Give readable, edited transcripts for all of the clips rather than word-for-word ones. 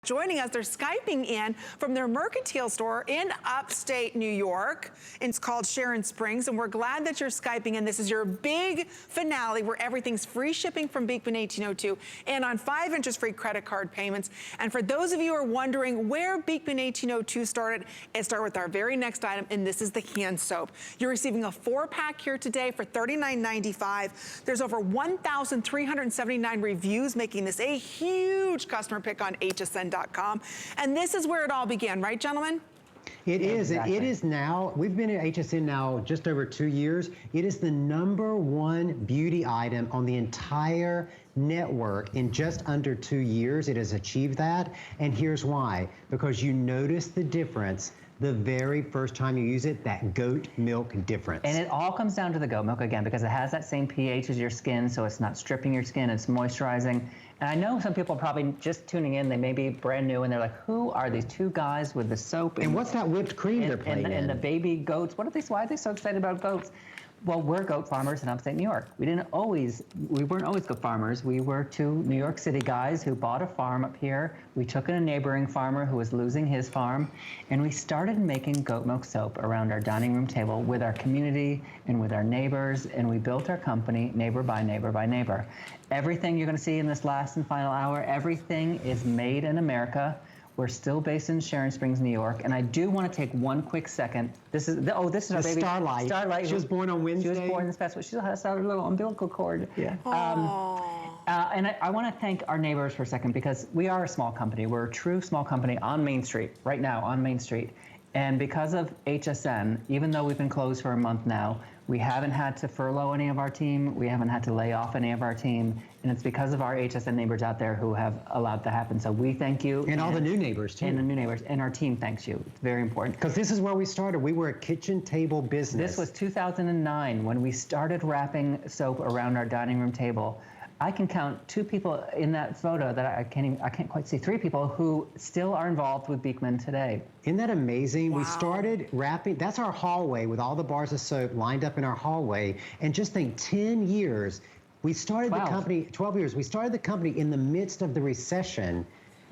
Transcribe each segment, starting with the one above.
Joining us, they're Skyping in from their Mercantile store in upstate New York. It's called Sharon Springs, and we're glad that you're Skyping in. This is your big finale where everything's free shipping from Beekman 1802 and on 5 interest-free credit card payments. And for those of you who are wondering where Beekman 1802 started, it started with our very next item, and this is the hand soap. You're receiving a 4-pack here today for $39.95. There's over 1,379 reviews, making this a huge customer pick on HSN. And this is where it all began, right, gentlemen? It is. Exactly. It is now. We've been at HSN now just over 2 years. It is the #1 beauty item on the entire network in just under 2 years. It has achieved that. And here's why. Because you notice the difference the very first time you use it, that goat milk difference. And it all comes down to the goat milk again, because it has that same pH as your skin, so it's not stripping your skin, it's moisturizing. And I know some people are probably just tuning in, they may be brand new, and they're like, who are these two guys with the soap? And what's that whipped cream they're playing in? And the baby goats, why are they so excited about goats? Well, we're goat farmers in upstate New York. We weren't always goat farmers. We were two New York City guys who bought a farm up here. We took in a neighboring farmer who was losing his farm, and we started making goat milk soap around our dining room table with our community and with our neighbors, and we built our company neighbor by neighbor by neighbor. Everything you're gonna see in this last and final hour, everything is made in America. We're still based in Sharon Springs, New York, and I do want to take one quick second. This is our baby Starlight. Starlight. She was born on Wednesday. She was born this past week. She has a little umbilical cord. Yeah. And I want to thank our neighbors for a second, because we are a small company. We're a true small company on Main Street, right now on Main Street. And because of HSN, even though we've been closed for a month now, we haven't had to furlough any of our team. We haven't had to lay off any of our team. And it's because of our HSN neighbors out there who have allowed that to happen. So we thank you. And all the new neighbors, too. And the new neighbors. And our team thanks you. It's very important. Because this is where we started. We were a kitchen table business. This was 2009 when we started wrapping soap around our dining room table. I can count 2 people in that photo that I can't quite see, 3 people who still are involved with Beekman today. Isn't that amazing? Wow. We started wrapping, that's our hallway with all the bars of soap lined up in our hallway. And just think, 10 years, we started the company, 12 years, we started the company in the midst of the recession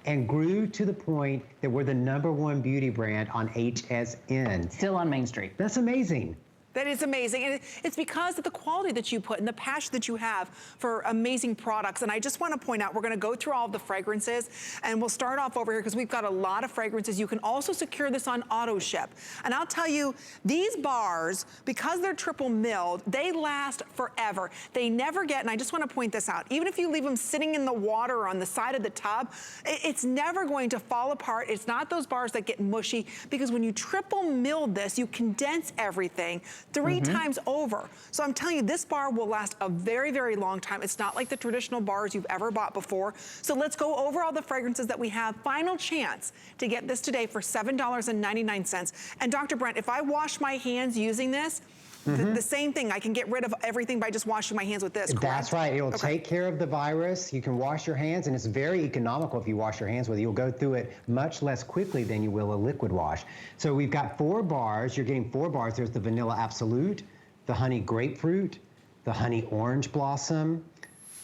and grew to the point that we're the #1 beauty brand on HSN. Still on Main Street. That's amazing. That is amazing. And it's because of the quality that you put and the passion that you have for amazing products. And I just want to point out, we're going to go through all of the fragrances, and we'll start off over here because we've got a lot of fragrances. You can also secure this on AutoShip. And I'll tell you, these bars, because they're triple milled, they last forever. They never get, and I just want to point this out, even if you leave them sitting in the water or on the side of the tub, it's never going to fall apart. It's not those bars that get mushy, because when you triple mill this, you condense everything 3 times over. So I'm telling you, this bar will last a very, very long time. It's not like the traditional bars you've ever bought before. So let's go over all the fragrances that we have. Final chance to get this today for $7.99. And Dr. Brent, if I wash my hands using this, the same thing, I can get rid of everything by just washing my hands with this, correct? That's right. It will take care of the virus. You can wash your hands, and it's very economical if you wash your hands with it. You'll go through it much less quickly than you will a liquid wash. So we've got 4 bars. You're getting 4 bars. There's the Vanilla Absolute, the Honey Grapefruit, the Honey Orange Blossom.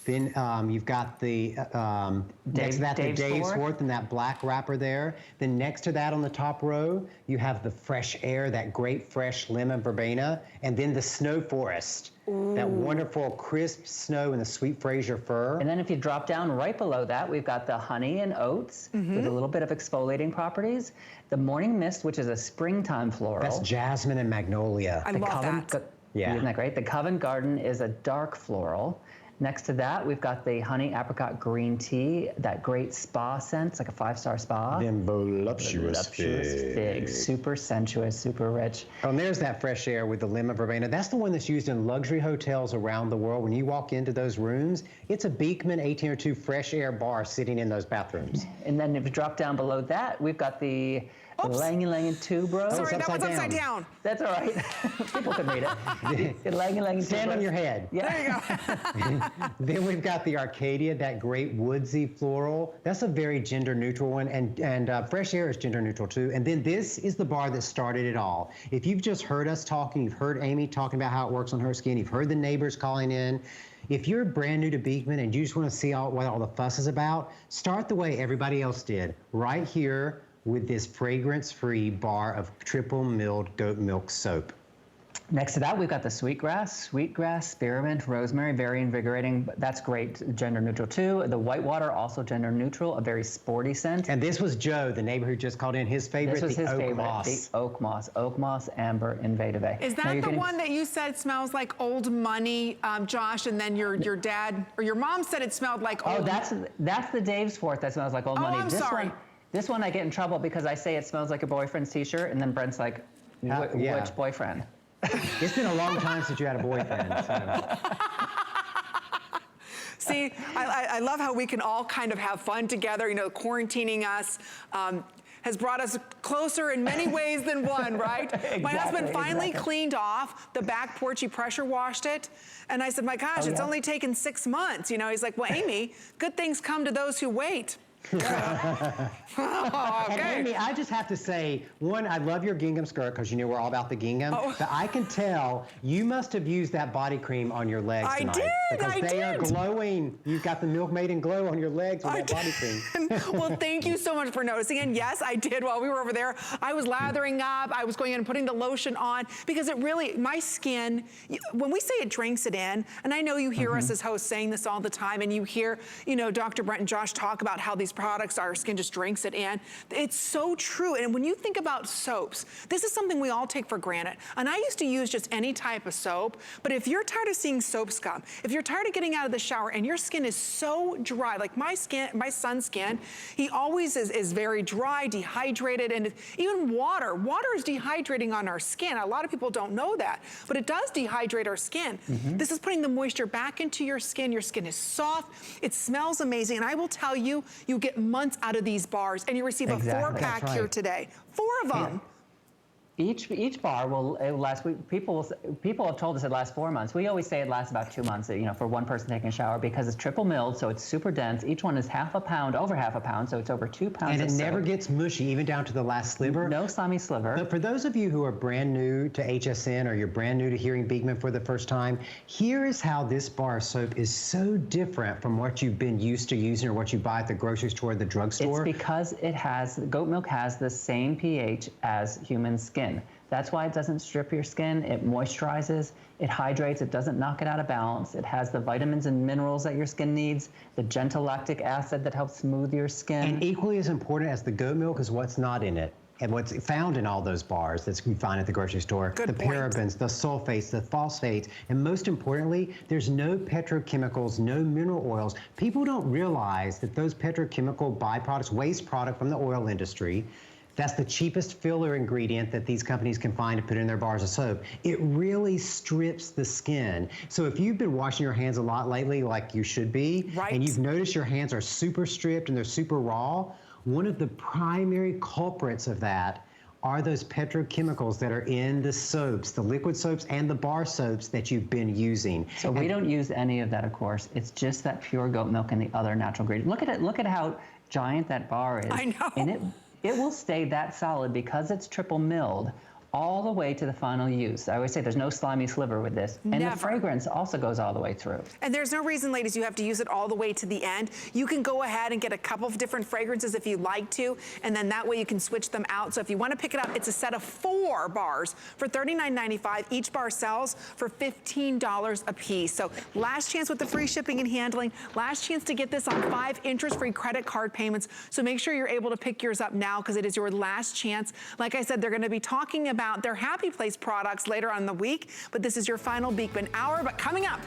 Then you've got the next to that, the Dave's Worth and that black wrapper there. Then next to that on the top row, you have the Fresh Air, that great fresh lemon verbena, and then the Snow Forest, that wonderful crisp snow and the sweet Fraser fir. And then if you drop down right below that, we've got the Honey and Oats with a little bit of exfoliating properties. The Morning Mist, which is a springtime floral. That's jasmine and magnolia. I love that. Yeah. Isn't that great? The Covent Garden is a dark floral. Next to that, we've got the Honey Apricot Green Tea, that great spa scent. It's like a 5-star spa. Then voluptuous fig. Super sensuous, super rich. Oh, and there's that Fresh Air with the lemon verbena. That's the one that's used in luxury hotels around the world. When you walk into those rooms, it's a Beekman 1802 Fresh Air bar sitting in those bathrooms. And then if you drop down below that, we've got the Lang tubro. Sorry, that one's upside down. That's all right. People can read it. Lang Stand on your head. Yeah. There you go. Then we've got the Arcadia, that great woodsy floral. That's a very gender neutral one, and Fresh Air is gender neutral too. And then this is the bar that started it all. If you've just heard us talking, you've heard Amy talking about how it works on her skin, you've heard the neighbors calling in. If you're brand new to Beekman and you just want to see what all the fuss is about, start the way everybody else did, right here with this fragrance-free bar of triple-milled goat milk soap. Next to that, we've got the sweetgrass, spearmint, rosemary, very invigorating. That's great, gender neutral too. The whitewater, also gender neutral, a very sporty scent. And this was Joe, the neighbor who just called in, his favorite, This was his oak favorite, moss. the oak moss, amber, and vetiver. Is that the one that you said smells like old money, Josh, and then your dad or your mom said it smelled like old money? Oh, that's the Dave's Forth that smells like old money. I'm sorry. This one I get in trouble because I say it smells like your boyfriend's t-shirt, and then Brent's like, yeah. which boyfriend? It's been a long time since you had a boyfriend. So. See, I love how we can all kind of have fun together. You know, quarantining us has brought us closer in many ways than one, right? My husband finally cleaned off the back porch. He pressure washed it. And I said, my gosh, it's only taken 6 months. You know, he's like, well, Amy, good things come to those who wait. And Amy, I just have to say, one, I love your gingham skirt because you know we're all about the gingham. But I can tell you must have used that body cream on your legs tonight. I did. Because they are glowing. You've got the Milk Maiden glow on your legs with that body cream. Well, thank you so much for noticing. And yes, I did. While we were over there, I was lathering up. I was going in and putting the lotion on because it really, my skin, when we say it drinks it in, and I know you hear us as hosts saying this all the time, and you hear, you know, Dr. Brent and Josh talk about how these products, our skin just drinks it in. It's so true. And when you think about soaps, this is something we all take for granted. And I used to use just any type of soap, but if you're tired of seeing soap scum, if you're tired of getting out of the shower and your skin is so dry, like my son's skin, he always is very dry, dehydrated, and even water is dehydrating on our skin. A lot of people don't know that, but it does dehydrate our skin. This is putting the moisture back into your skin. Your skin is soft, it smells amazing, and I will tell you, you get months out of these bars, and you receive a 4-pack here today. 4 of them. Each bar will last. People have told us it lasts 4 months. We always say it lasts about 2 months. You know, for one person taking a shower because it's triple milled, so it's super dense. Each one is half a pound, over half a pound, so it's over 2 pounds. And it never gets mushy, even down to the last sliver. No slimy sliver. But for those of you who are brand new to HSN or you're brand new to hearing Beekman for the first time, here is how this bar of soap is so different from what you've been used to using or what you buy at the grocery store or the drugstore. It's because goat milk has the same pH as human skin. That's why it doesn't strip your skin. It moisturizes, it hydrates, it doesn't knock it out of balance. It has the vitamins and minerals that your skin needs, the gentle lactic acid that helps smooth your skin. And equally as important as the goat milk is what's not in it. And what's found in all those bars that you find at the grocery store, the parabens, the sulfates, the phosphates, and most importantly, there's no petrochemicals, no mineral oils. People don't realize that those petrochemical byproducts, waste product from the oil industry, that's the cheapest filler ingredient that these companies can find to put in their bars of soap. It really strips the skin. So if you've been washing your hands a lot lately, like you should be, and you've noticed your hands are super stripped and they're super raw, one of the primary culprits of that are those petrochemicals that are in the soaps, the liquid soaps and the bar soaps that you've been using. So we don't use any of that, of course. It's just that pure goat milk and the other natural ingredients. Look at it. Look at how giant that bar is. I know. And it will stay that solid because it's triple milled all the way to the final use. I always say there's no slimy sliver with this. And the fragrance also goes all the way through. And there's no reason, ladies, you have to use it all the way to the end. You can go ahead and get a couple of different fragrances if you like to, and then that way you can switch them out. So if you want to pick it up, it's a set of 4 bars for $39.95. Each bar sells for $15 a piece. So last chance with the free shipping and handling. Last chance to get this on 5 interest-free credit card payments. So make sure you're able to pick yours up now because it is your last chance. Like I said, they're going to be talking about their Happy Place products later on in the week, but this is your final Beekman hour. But coming up,